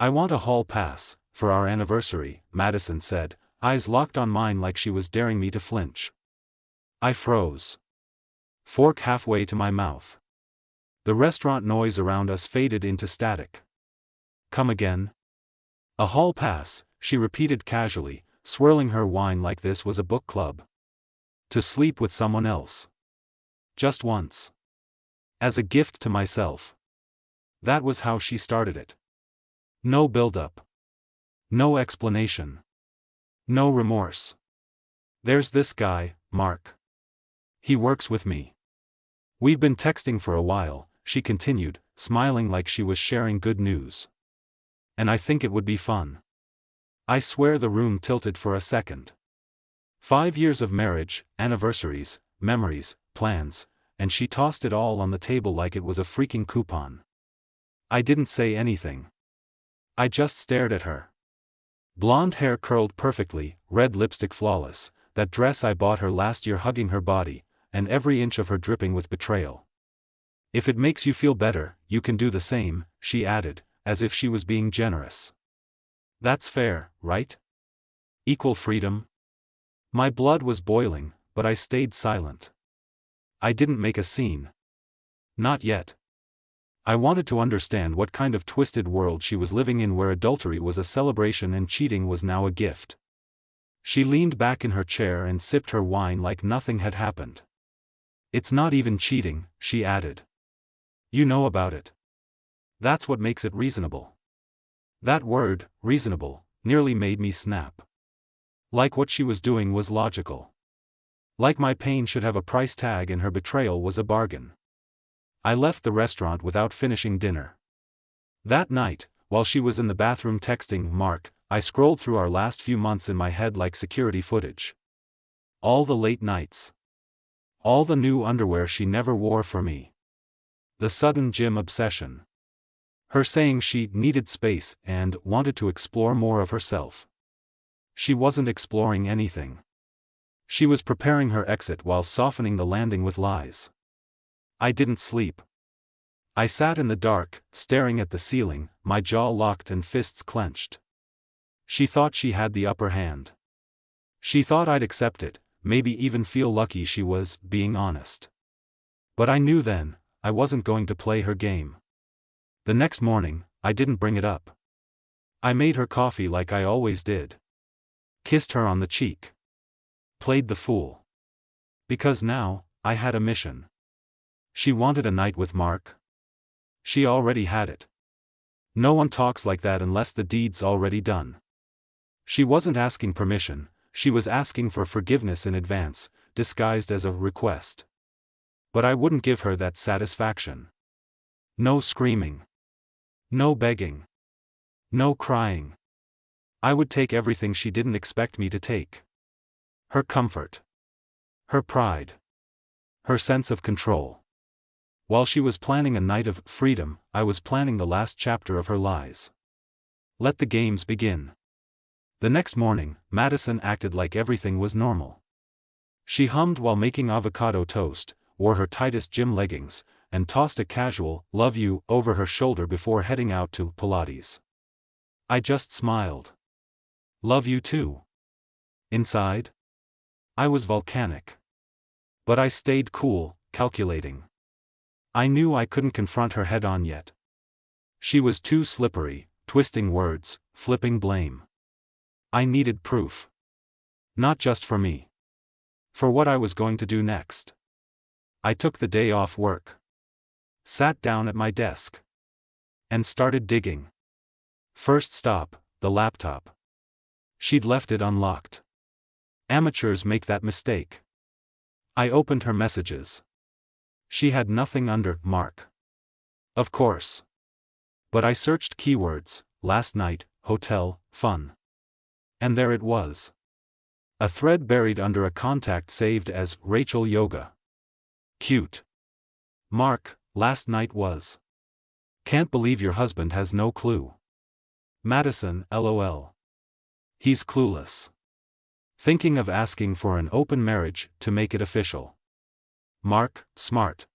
I want a hall pass, for our anniversary, Madison said, eyes locked on mine like she was daring me to flinch. I froze. Fork halfway to my mouth. The restaurant noise around us faded into static. Come again? A hall pass, she repeated casually, swirling her wine like this was a book club. To sleep with someone else. Just once. As a gift to myself. That was how she started it. No build-up. No explanation. No remorse. There's this guy, Mark. He works with me. We've been texting for a while, she continued, smiling like she was sharing good news. And I think it would be fun. I swear the room tilted for a second. 5 years of marriage, anniversaries, memories, plans, and she tossed it all on the table like it was a freaking coupon. I didn't say anything. I just stared at her. Blonde hair curled perfectly, red lipstick flawless, that dress I bought her last year hugging her body, and every inch of her dripping with betrayal. If it makes you feel better, you can do the same, she added, as if she was being generous. That's fair, right? Equal freedom? My blood was boiling, but I stayed silent. I didn't make a scene. Not yet. I wanted to understand what kind of twisted world she was living in where adultery was a celebration and cheating was now a gift. She leaned back in her chair and sipped her wine like nothing had happened. It's not even cheating, she added. You know about it. That's what makes it reasonable. That word, reasonable, nearly made me snap. Like what she was doing was logical. Like my pain should have a price tag and her betrayal was a bargain. I left the restaurant without finishing dinner. That night, while she was in the bathroom texting Mark, I scrolled through our last few months in my head like security footage. All the late nights. All the new underwear she never wore for me. The sudden gym obsession. Her saying she needed space and wanted to explore more of herself. She wasn't exploring anything. She was preparing her exit while softening the landing with lies. I didn't sleep. I sat in the dark, staring at the ceiling, my jaw locked and fists clenched. She thought she had the upper hand. She thought I'd accept it, maybe even feel lucky she was being honest. But I knew then, I wasn't going to play her game. The next morning, I didn't bring it up. I made her coffee like I always did. Kissed her on the cheek. Played the fool. Because now, I had a mission. She wanted a night with Mark. She already had it. No one talks like that unless the deed's already done. She wasn't asking permission, she was asking for forgiveness in advance, disguised as a request. But I wouldn't give her that satisfaction. No screaming. No begging. No crying. I would take everything she didn't expect me to take. Her comfort. Her pride. Her sense of control. While she was planning a night of freedom, I was planning the last chapter of her lies. Let the games begin. The next morning, Madison acted like everything was normal. She hummed while making avocado toast, wore her tightest gym leggings, and tossed a casual, "love you," over her shoulder before heading out to Pilates. I just smiled. Love you too. Inside? I was volcanic. But I stayed cool, calculating. I knew I couldn't confront her head-on yet. She was too slippery, twisting words, flipping blame. I needed proof. Not just for me. For what I was going to do next. I took the day off work. Sat down at my desk. And started digging. First stop, the laptop. She'd left it unlocked. Amateurs make that mistake. I opened her messages. She had nothing under Mark. Of course. But I searched keywords, last night, hotel, fun. And there it was. A thread buried under a contact saved as Rachel Yoga. Cute. Mark, last night was. Can't believe your husband has no clue. Madison, LOL. He's clueless. Thinking of asking for an open marriage to make it official. Mark, smart.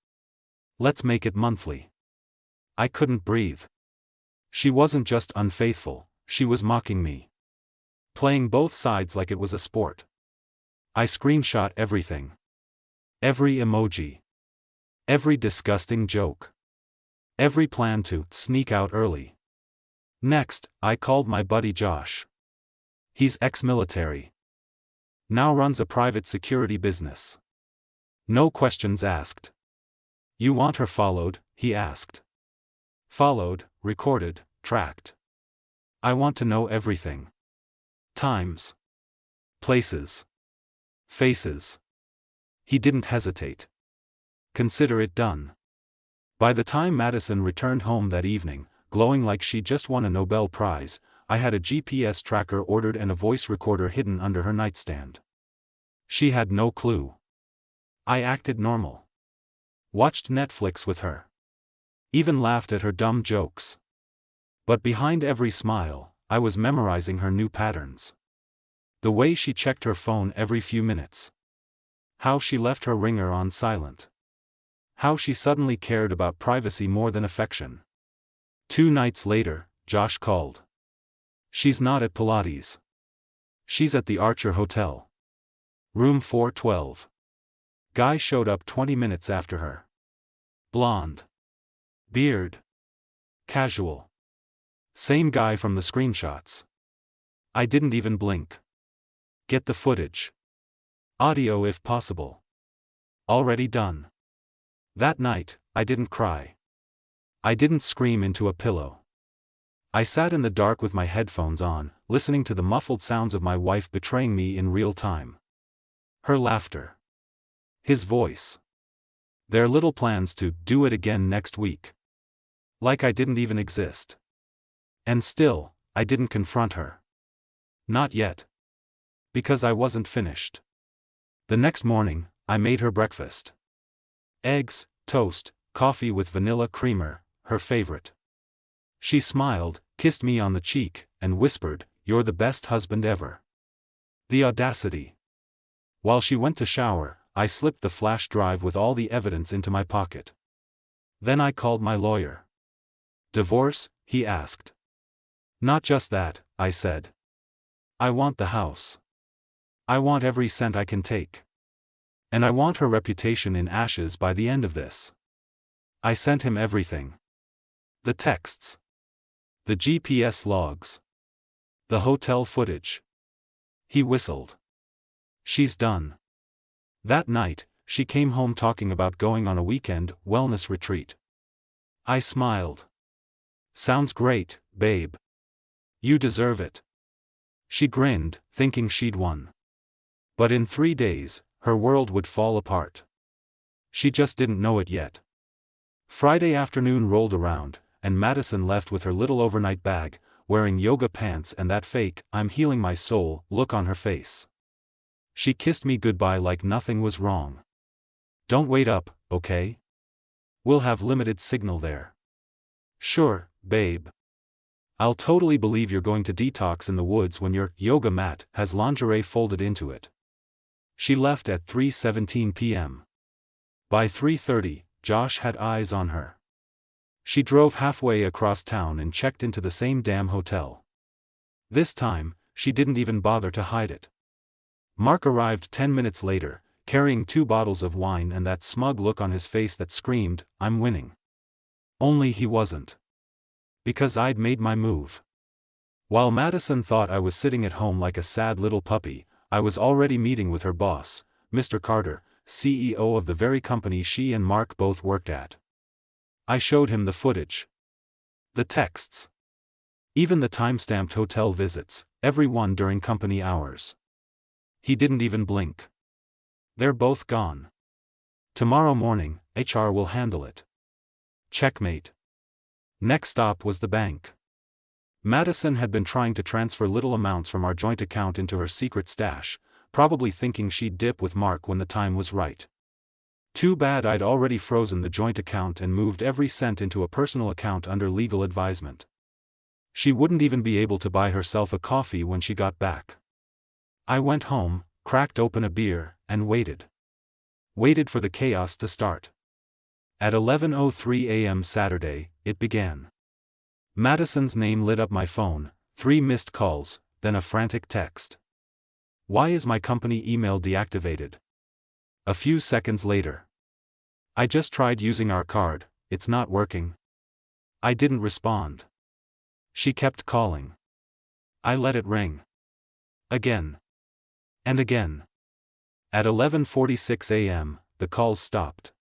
Let's make it monthly. I couldn't breathe. She wasn't just unfaithful, she was mocking me. Playing both sides like it was a sport. I screenshot everything. Every emoji. Every disgusting joke. Every plan to sneak out early. Next, I called my buddy Josh. He's ex-military. Now runs a private security business. No questions asked. You want her followed? He asked. Followed, recorded, tracked. I want to know everything. Times. Places. Faces. He didn't hesitate. Consider it done. By the time Madison returned home that evening, glowing like she just won a Nobel Prize, I had a GPS tracker ordered and a voice recorder hidden under her nightstand. She had no clue. I acted normal. Watched Netflix with her. Even laughed at her dumb jokes. But behind every smile, I was memorizing her new patterns. The way she checked her phone every few minutes. How she left her ringer on silent. How she suddenly cared about privacy more than affection. 2 nights later, Josh called. She's not at Pilates. She's at the Archer Hotel. Room 412. Guy showed up 20 minutes after her. Blonde. Beard. Casual. Same guy from the screenshots. I didn't even blink. Get the footage. Audio if possible. Already done. That night, I didn't cry. I didn't scream into a pillow. I sat in the dark with my headphones on, listening to the muffled sounds of my wife betraying me in real time. Her laughter. His voice. Their little plans to do it again next week. Like I didn't even exist. And still, I didn't confront her. Not yet. Because I wasn't finished. The next morning, I made her breakfast. Eggs, toast, coffee with vanilla creamer, her favorite. She smiled, kissed me on the cheek, and whispered, "You're the best husband ever." The audacity. While she went to shower, I slipped the flash drive with all the evidence into my pocket. Then I called my lawyer. Divorce? He asked. Not just that, I said. I want the house. I want every cent I can take. And I want her reputation in ashes by the end of this. I sent him everything. The texts. The GPS logs. The hotel footage. He whistled. She's done. That night, she came home talking about going on a weekend wellness retreat. I smiled. Sounds great, babe. You deserve it. She grinned, thinking she'd won. But in 3 days, her world would fall apart. She just didn't know it yet. Friday afternoon rolled around, and Madison left with her little overnight bag, wearing yoga pants and that fake, "I'm healing my soul" look on her face. She kissed me goodbye like nothing was wrong. Don't wait up, okay? We'll have limited signal there. Sure, babe. I'll totally believe you're going to detox in the woods when your yoga mat has lingerie folded into it. She left at 3:17 p.m. By 3:30, Josh had eyes on her. She drove halfway across town and checked into the same damn hotel. This time, she didn't even bother to hide it. Mark arrived 10 minutes later, carrying 2 bottles of wine and that smug look on his face that screamed, "I'm winning." Only he wasn't. Because I'd made my move. While Madison thought I was sitting at home like a sad little puppy, I was already meeting with her boss, Mr. Carter, CEO of the very company she and Mark both worked at. I showed him the footage. The texts. Even the time-stamped hotel visits, every one during company hours. He didn't even blink. They're both gone. Tomorrow morning, HR will handle it. Checkmate. Next stop was the bank. Madison had been trying to transfer little amounts from our joint account into her secret stash, probably thinking she'd dip with Mark when the time was right. Too bad I'd already frozen the joint account and moved every cent into a personal account under legal advisement. She wouldn't even be able to buy herself a coffee when she got back. I went home, cracked open a beer, and waited. Waited for the chaos to start. At 11:03 a.m. Saturday, it began. Madison's name lit up my phone, 3 missed calls, then a frantic text. Why is my company email deactivated? A few seconds later. I just tried using our card, it's not working. I didn't respond. She kept calling. I let it ring. Again. And again. At 11:46 a.m., the calls stopped.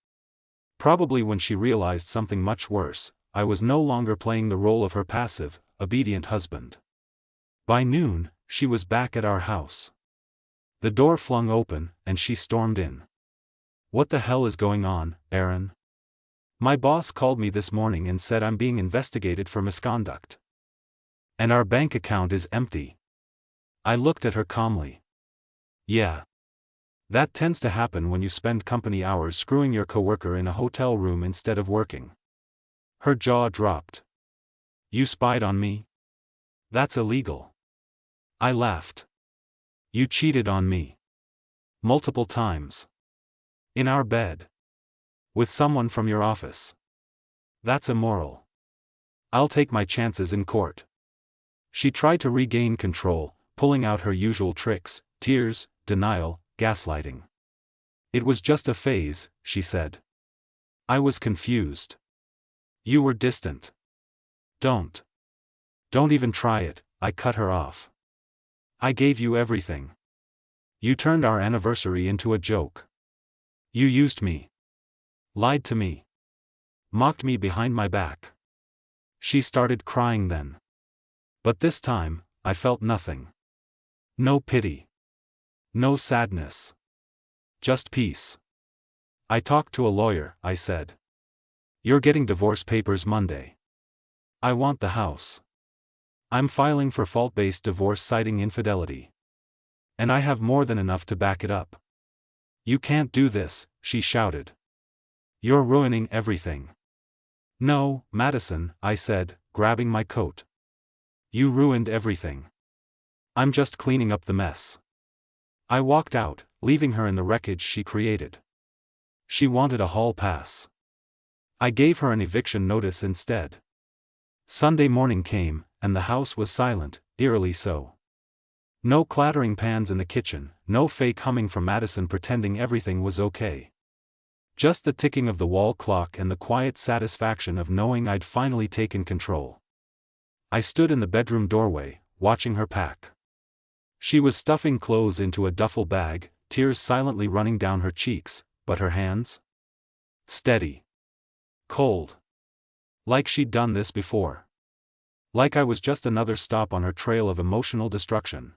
Probably when she realized something much worse, I was no longer playing the role of her passive, obedient husband. By noon, she was back at our house. The door flung open, and she stormed in. What the hell is going on, Aaron? My boss called me this morning and said I'm being investigated for misconduct. And our bank account is empty. I looked at her calmly. Yeah. That tends to happen when you spend company hours screwing your coworker in a hotel room instead of working. Her jaw dropped. You spied on me? That's illegal. I laughed. You cheated on me. Multiple times. In our bed. With someone from your office. That's immoral. I'll take my chances in court. She tried to regain control, pulling out her usual tricks, tears, denial, gaslighting. It was just a phase, she said. I was confused. You were distant. Don't even try it, I cut her off. I gave you everything. You turned our anniversary into a joke. You used me. Lied to me. Mocked me behind my back. She started crying then. But this time, I felt nothing. No pity. No sadness. Just peace. I talked to a lawyer, I said. You're getting divorce papers Monday. I want the house. I'm filing for fault-based divorce citing infidelity. And I have more than enough to back it up. You can't do this, she shouted. You're ruining everything. No, Madison, I said, grabbing my coat. You ruined everything. I'm just cleaning up the mess. I walked out, leaving her in the wreckage she created. She wanted a hall pass. I gave her an eviction notice instead. Sunday morning came, and the house was silent, eerily so. No clattering pans in the kitchen, no fake humming from Madison pretending everything was okay. Just the ticking of the wall clock and the quiet satisfaction of knowing I'd finally taken control. I stood in the bedroom doorway, watching her pack. She was stuffing clothes into a duffel bag, tears silently running down her cheeks, but her hands? Steady. Cold. Like she'd done this before. Like I was just another stop on her trail of emotional destruction.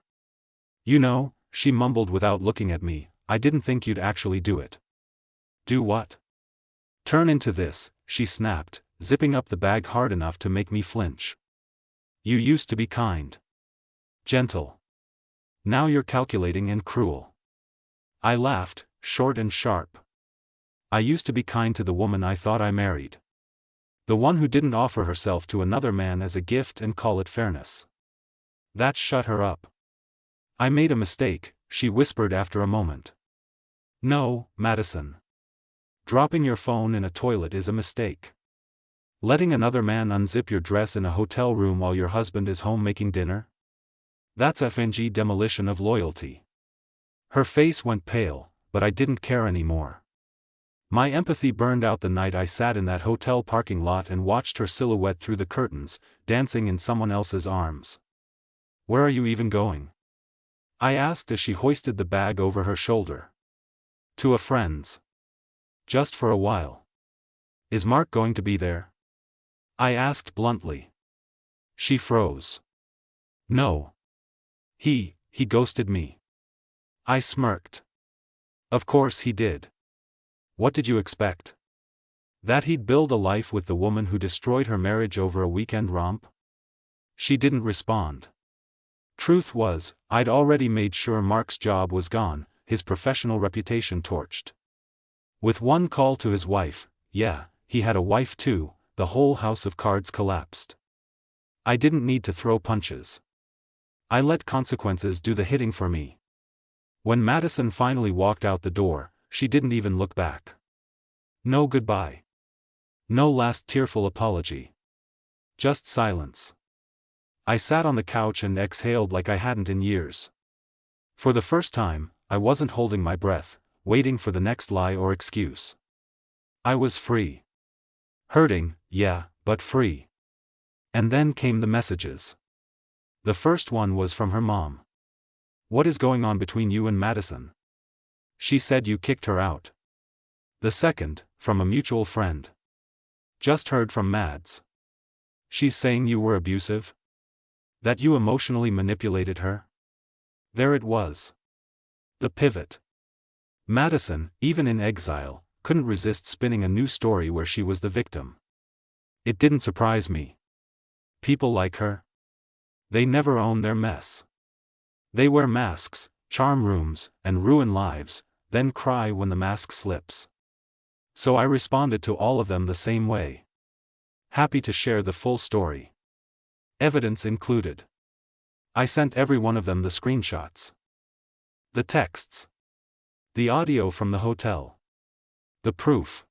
You know, she mumbled without looking at me, I didn't think you'd actually do it. Do what? Turn into this, she snapped, zipping up the bag hard enough to make me flinch. You used to be kind. Gentle. Now you're calculating and cruel. I laughed, short and sharp. I used to be kind to the woman I thought I married. The one who didn't offer herself to another man as a gift and call it fairness. That shut her up. I made a mistake, she whispered after a moment. No, Madison. Dropping your phone in a toilet is a mistake. Letting another man unzip your dress in a hotel room while your husband is home making dinner? That's FNG demolition of loyalty. Her face went pale, but I didn't care anymore. My empathy burned out the night I sat in that hotel parking lot and watched her silhouette through the curtains, dancing in someone else's arms. Where are you even going? I asked as she hoisted the bag over her shoulder. To a friend's. Just for a while. Is Mark going to be there? I asked bluntly. She froze. No. He ghosted me. I smirked. Of course he did. What did you expect? That he'd build a life with the woman who destroyed her marriage over a weekend romp? She didn't respond. Truth was, I'd already made sure Mark's job was gone, his professional reputation torched. With one call to his wife, yeah, he had a wife too, the whole house of cards collapsed. I didn't need to throw punches. I let consequences do the hitting for me. When Madison finally walked out the door, she didn't even look back. No goodbye. No last tearful apology. Just silence. I sat on the couch and exhaled like I hadn't in years. For the first time, I wasn't holding my breath, waiting for the next lie or excuse. I was free. Hurting, yeah, but free. And then came the messages. The first one was from her mom. "What is going on between you and Madison? She said you kicked her out." The second, from a mutual friend. "Just heard from Mads. She's saying you were abusive? That you emotionally manipulated her?" There it was. The pivot. Madison, even in exile, couldn't resist spinning a new story where she was the victim. It didn't surprise me. People like her. They never own their mess. They wear masks, charm rooms, and ruin lives, then cry when the mask slips. So I responded to all of them the same way. Happy to share the full story. Evidence included. I sent every one of them the screenshots. The texts. The audio from the hotel. The proof.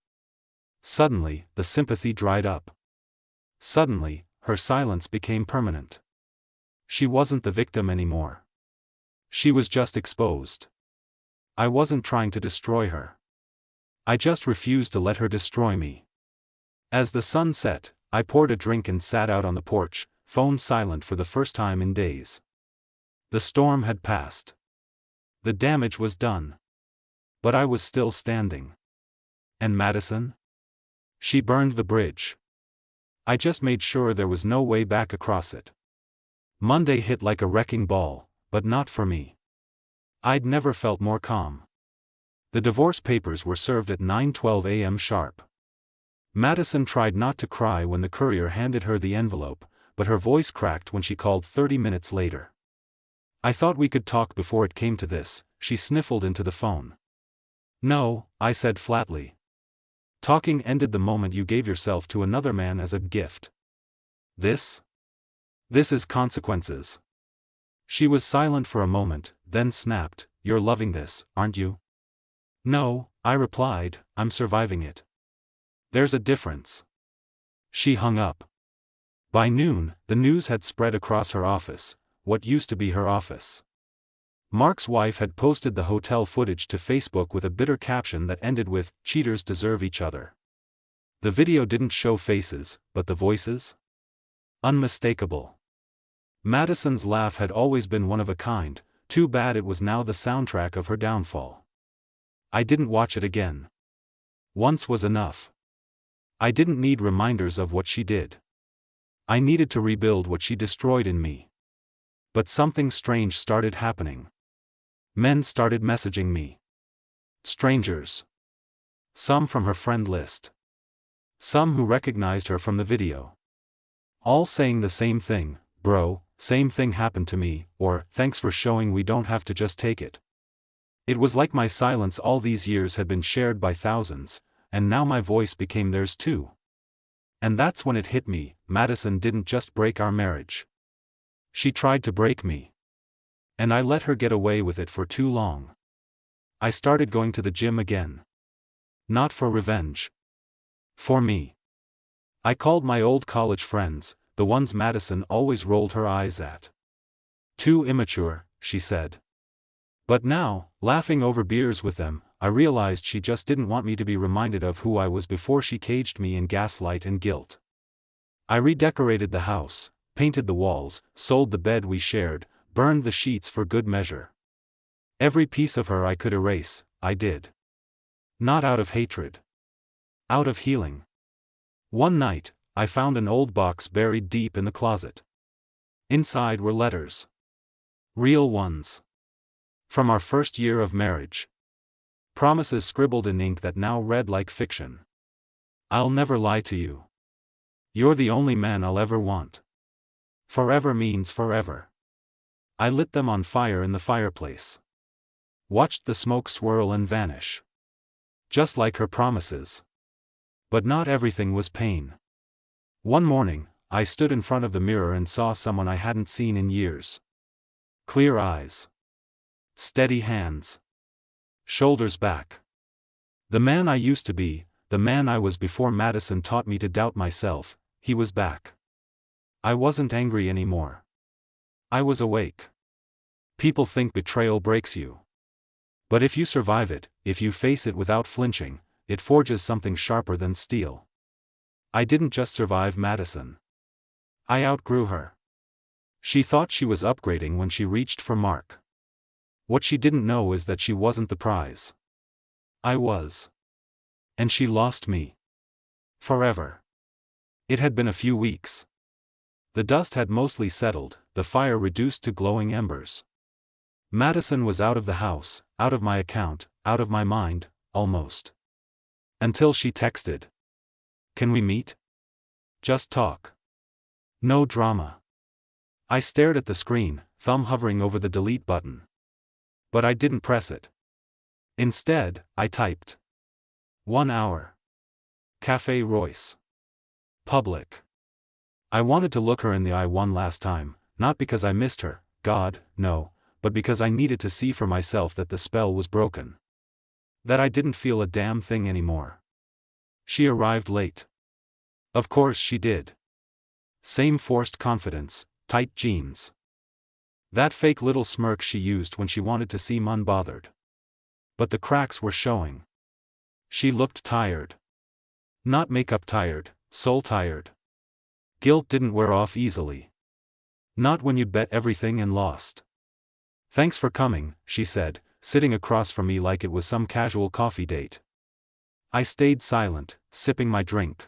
Suddenly, the sympathy dried up. Suddenly, her silence became permanent. She wasn't the victim anymore. She was just exposed. I wasn't trying to destroy her. I just refused to let her destroy me. As the sun set, I poured a drink and sat out on the porch, phone silent for the first time in days. The storm had passed. The damage was done. But I was still standing. And Madison? She burned the bridge. I just made sure there was no way back across it. Monday hit like a wrecking ball, but not for me. I'd never felt more calm. The divorce papers were served at 9:12 a.m. sharp. Madison tried not to cry when the courier handed her the envelope, but her voice cracked when she called 30 minutes later. "I thought we could talk before it came to this," she sniffled into the phone. "No," I said flatly. "Talking ended the moment you gave yourself to another man as a gift. This is consequences." She was silent for a moment, then snapped, "You're loving this, aren't you?" "No," I replied, "I'm surviving it." "There's a difference." She hung up. By noon, the news had spread across her office, what used to be her office. Mark's wife had posted the hotel footage to Facebook with a bitter caption that ended with, "Cheaters deserve each other." The video didn't show faces, but the voices? Unmistakable. Madison's laugh had always been one of a kind, too bad it was now the soundtrack of her downfall. I didn't watch it again. Once was enough. I didn't need reminders of what she did. I needed to rebuild what she destroyed in me. But something strange started happening. Men started messaging me. Strangers. Some from her friend list. Some who recognized her from the video. All saying the same thing, "Bro, same thing happened to me," or, "Thanks for showing we don't have to just take it." It was like my silence all these years had been shared by thousands, and now my voice became theirs too. And that's when it hit me, Madison didn't just break our marriage. She tried to break me. And I let her get away with it for too long. I started going to the gym again. Not for revenge. For me. I called my old college friends, the ones Madison always rolled her eyes at. "Too immature," she said. But now, laughing over beers with them, I realized she just didn't want me to be reminded of who I was before she caged me in gaslight and guilt. I redecorated the house, painted the walls, sold the bed we shared, burned the sheets for good measure. Every piece of her I could erase, I did. Not out of hatred. Out of healing. One night, I found an old box buried deep in the closet. Inside were letters. Real ones. From our first year of marriage. Promises scribbled in ink that now read like fiction. "I'll never lie to you. You're the only man I'll ever want. Forever means forever." I lit them on fire in the fireplace. Watched the smoke swirl and vanish. Just like her promises. But not everything was pain. One morning, I stood in front of the mirror and saw someone I hadn't seen in years. Clear eyes. Steady hands. Shoulders back. The man I used to be, the man I was before Madison taught me to doubt myself, he was back. I wasn't angry anymore. I was awake. People think betrayal breaks you. But if you survive it, if you face it without flinching, it forges something sharper than steel. I didn't just survive Madison. I outgrew her. She thought she was upgrading when she reached for Mark. What she didn't know is that she wasn't the prize. I was. And she lost me. Forever. It had been a few weeks. The dust had mostly settled, the fire reduced to glowing embers. Madison was out of the house, out of my account, out of my mind, almost. Until she texted. Can we meet? Just talk. No drama. I stared at the screen, thumb hovering over the delete button. But I didn't press it. Instead, I typed. 1 hour. Café Royce. Public. I wanted to look her in the eye one last time, not because I missed her, God, no, but because I needed to see for myself that the spell was broken. That I didn't feel a damn thing anymore. She arrived late. Of course she did. Same forced confidence, tight jeans. That fake little smirk she used when she wanted to seem unbothered. But the cracks were showing. She looked tired. Not makeup tired, soul tired. Guilt didn't wear off easily. Not when you'd bet everything and lost. Thanks for coming, she said, sitting across from me like it was some casual coffee date. I stayed silent, sipping my drink.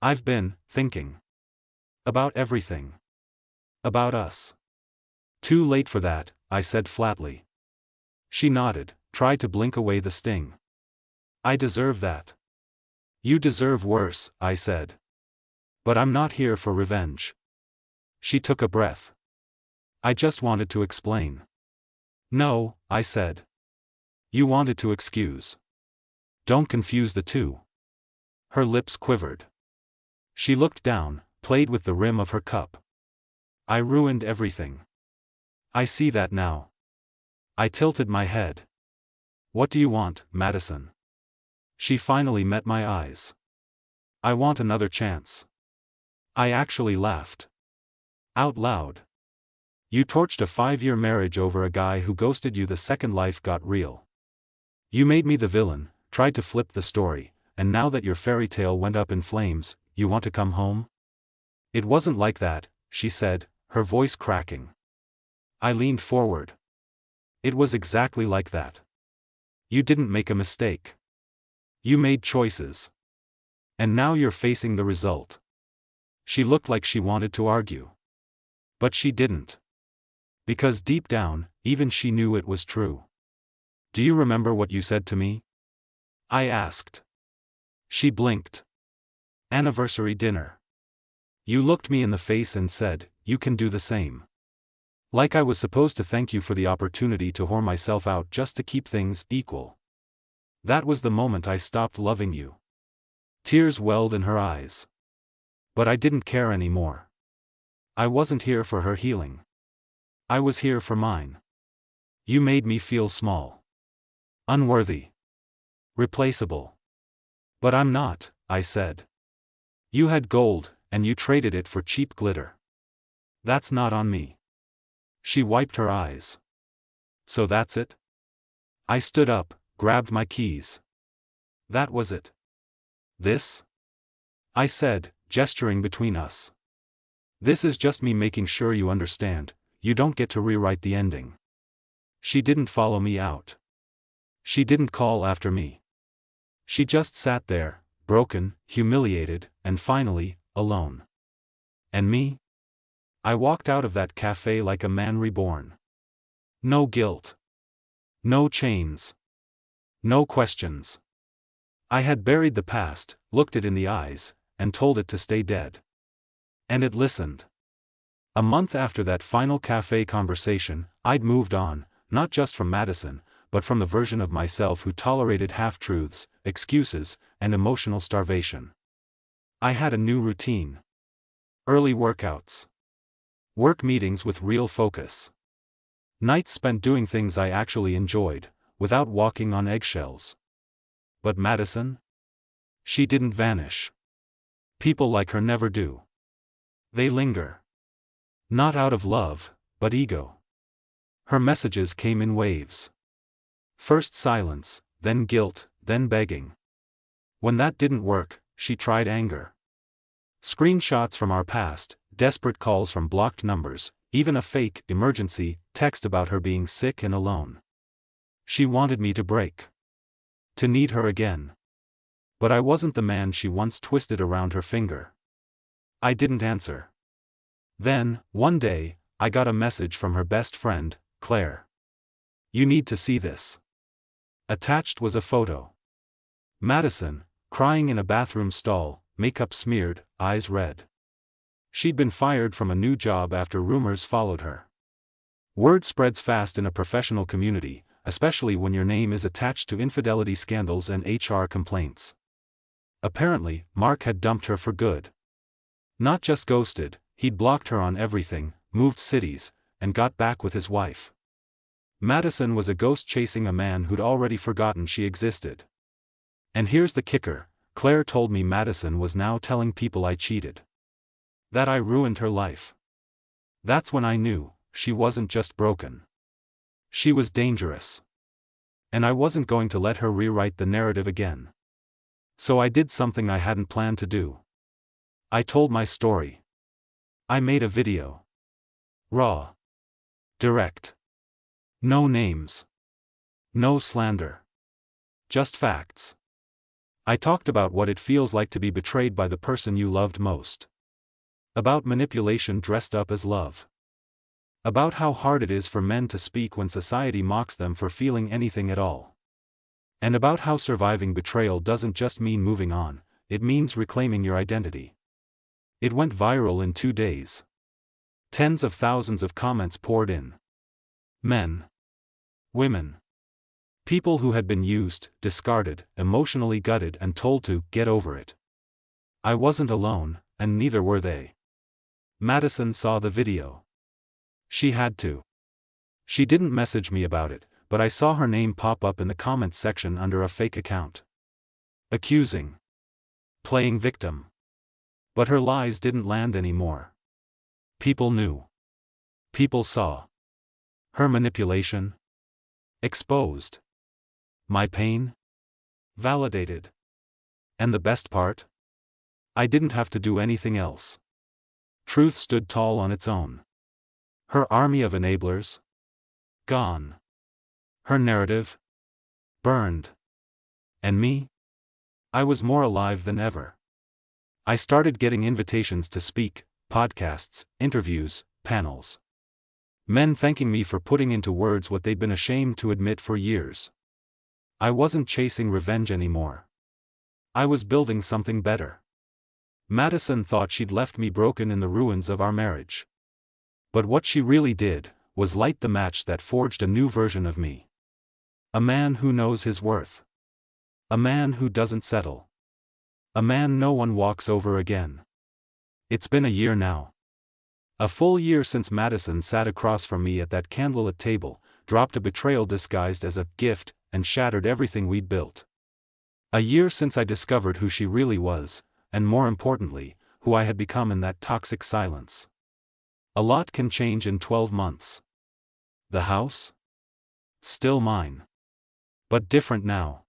I've been thinking. About everything. About us. Too late for that, I said flatly. She nodded, tried to blink away the sting. I deserve that. You deserve worse, I said. But I'm not here for revenge. She took a breath. I just wanted to explain. No, I said. You wanted to excuse. Don't confuse the two. Her lips quivered. She looked down, played with the rim of her cup. I ruined everything. I see that now. I tilted my head. What do you want, Madison? She finally met my eyes. I want another chance. I actually laughed. Out loud. You torched a 5-year marriage over a guy who ghosted you the second life got real. You made me the villain, tried to flip the story, and now that your fairy tale went up in flames, you want to come home? It wasn't like that, she said, her voice cracking. I leaned forward. It was exactly like that. You didn't make a mistake. You made choices. And now you're facing the result. She looked like she wanted to argue. But she didn't. Because deep down, even she knew it was true. Do you remember what you said to me? I asked. She blinked. Anniversary dinner. You looked me in the face and said, you can do the same. Like I was supposed to thank you for the opportunity to whore myself out just to keep things equal. That was the moment I stopped loving you. Tears welled in her eyes. But I didn't care anymore. I wasn't here for her healing. I was here for mine. You made me feel small. Unworthy. Replaceable. But I'm not, I said. You had gold, and you traded it for cheap glitter. That's not on me. She wiped her eyes. So that's it? I stood up, grabbed my keys. That was it. This? I said, gesturing between us. This is just me making sure you understand, you don't get to rewrite the ending. She didn't follow me out. She didn't call after me. She just sat there, broken, humiliated, and finally, alone. And me? I walked out of that cafe like a man reborn. No guilt. No chains. No questions. I had buried the past, looked it in the eyes, and told it to stay dead. And it listened. A month after that final cafe conversation, I'd moved on, not just from Madison, but from the version of myself who tolerated half-truths, excuses, and emotional starvation. I had a new routine. Early workouts. Work meetings with real focus. Nights spent doing things I actually enjoyed, without walking on eggshells. But Madison? She didn't vanish. People like her never do. They linger. Not out of love, but ego. Her messages came in waves. First silence, then guilt, then begging. When that didn't work, she tried anger. Screenshots from our past, desperate calls from blocked numbers, even a fake emergency text about her being sick and alone. She wanted me to break. To need her again. But I wasn't the man she once twisted around her finger. I didn't answer. Then, one day, I got a message from her best friend, Claire. "You need to see this." Attached was a photo. Madison, crying in a bathroom stall, makeup smeared, eyes red. She'd been fired from a new job after rumors followed her. Word spreads fast in a professional community, especially when your name is attached to infidelity scandals and HR complaints. Apparently, Mark had dumped her for good. Not just ghosted, he'd blocked her on everything, moved cities, and got back with his wife. Madison was a ghost chasing a man who'd already forgotten she existed. And here's the kicker, Claire told me Madison was now telling people I cheated. That I ruined her life. That's when I knew, she wasn't just broken. She was dangerous. And I wasn't going to let her rewrite the narrative again. So I did something I hadn't planned to do. I told my story. I made a video. Raw. Direct. No names. No slander. Just facts. I talked about what it feels like to be betrayed by the person you loved most. About manipulation dressed up as love. About how hard it is for men to speak when society mocks them for feeling anything at all. And about how surviving betrayal doesn't just mean moving on, it means reclaiming your identity. It went viral in 2 days. Tens of thousands of comments poured in. Men. Women. People who had been used, discarded, emotionally gutted and told to get over it. I wasn't alone, and neither were they. Madison saw the video. She had to. She didn't message me about it, but I saw her name pop up in the comments section under a fake account. Accusing. Playing victim. But her lies didn't land anymore. People knew. People saw. Her manipulation. Exposed. My pain. Validated. And the best part? I didn't have to do anything else. Truth stood tall on its own. Her army of enablers? Gone. Her narrative? Burned. And me? I was more alive than ever. I started getting invitations to speak, podcasts, interviews, panels. Men thanking me for putting into words what they'd been ashamed to admit for years. I wasn't chasing revenge anymore. I was building something better. Madison thought she'd left me broken in the ruins of our marriage. But what she really did, was light the match that forged a new version of me. A man who knows his worth. A man who doesn't settle. A man no one walks over again. It's been a year now. A full year since Madison sat across from me at that candlelit table, dropped a betrayal disguised as a gift, and shattered everything we'd built. A year since I discovered who she really was, and more importantly, who I had become in that toxic silence. A lot can change in 12 months. The house? Still mine. But different now.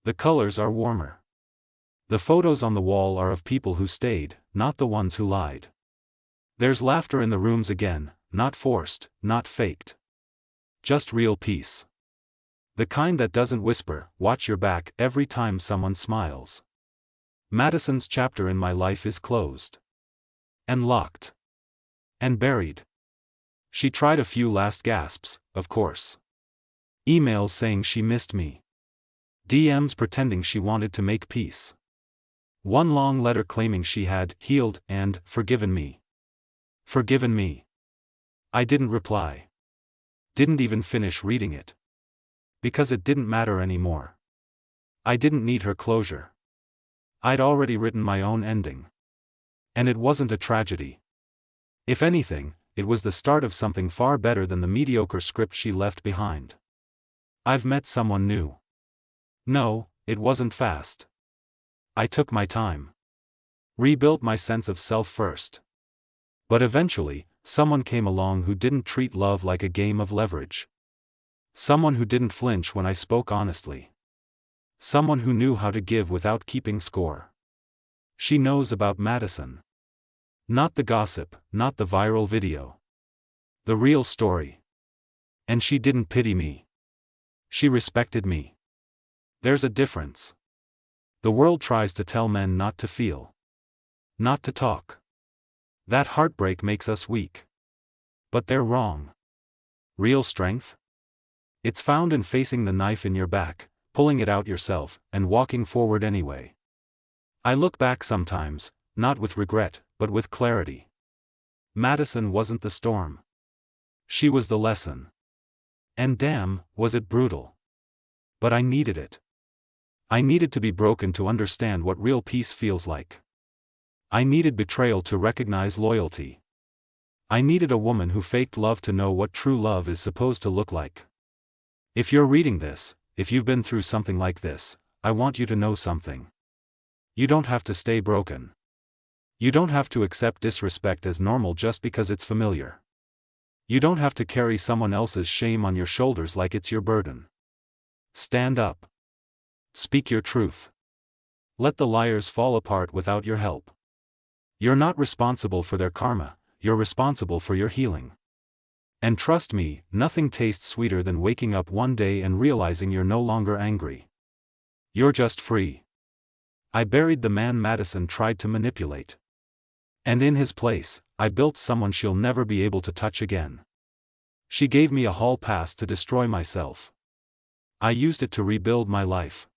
The colors are warmer. The photos on the wall are of people who stayed, not the ones who lied. There's laughter in the rooms again, not forced, not faked. Just real peace. The kind that doesn't whisper, "Watch your back," every time someone smiles. Madison's chapter in my life is closed. And locked. And buried. She tried a few last gasps, of course. Emails saying she missed me. DMs pretending she wanted to make peace. One long letter claiming she had healed and forgiven me. Forgiven me. I didn't reply. Didn't even finish reading it. Because it didn't matter anymore. I didn't need her closure. I'd already written my own ending. And it wasn't a tragedy. If anything, it was the start of something far better than the mediocre script she left behind. I've met someone new. No, it wasn't fast. I took my time. Rebuilt my sense of self first. But eventually, someone came along who didn't treat love like a game of leverage. Someone who didn't flinch when I spoke honestly. Someone who knew how to give without keeping score. She knows about Madison. Not the gossip, not the viral video. The real story. And she didn't pity me. She respected me. There's a difference. The world tries to tell men not to feel. Not to talk. That heartbreak makes us weak. But they're wrong. Real strength? It's found in facing the knife in your back, pulling it out yourself, and walking forward anyway. I look back sometimes, not with regret, but with clarity. Madison wasn't the storm. She was the lesson. And damn, was it brutal. But I needed it. I needed to be broken to understand what real peace feels like. I needed betrayal to recognize loyalty. I needed a woman who faked love to know what true love is supposed to look like. If you're reading this, if you've been through something like this, I want you to know something. You don't have to stay broken. You don't have to accept disrespect as normal just because it's familiar. You don't have to carry someone else's shame on your shoulders like it's your burden. Stand up. Speak your truth. Let the liars fall apart without your help. You're not responsible for their karma, you're responsible for your healing. And trust me, nothing tastes sweeter than waking up one day and realizing you're no longer angry. You're just free. I buried the man Madison tried to manipulate. And in his place, I built someone she'll never be able to touch again. She gave me a hall pass to destroy myself. I used it to rebuild my life.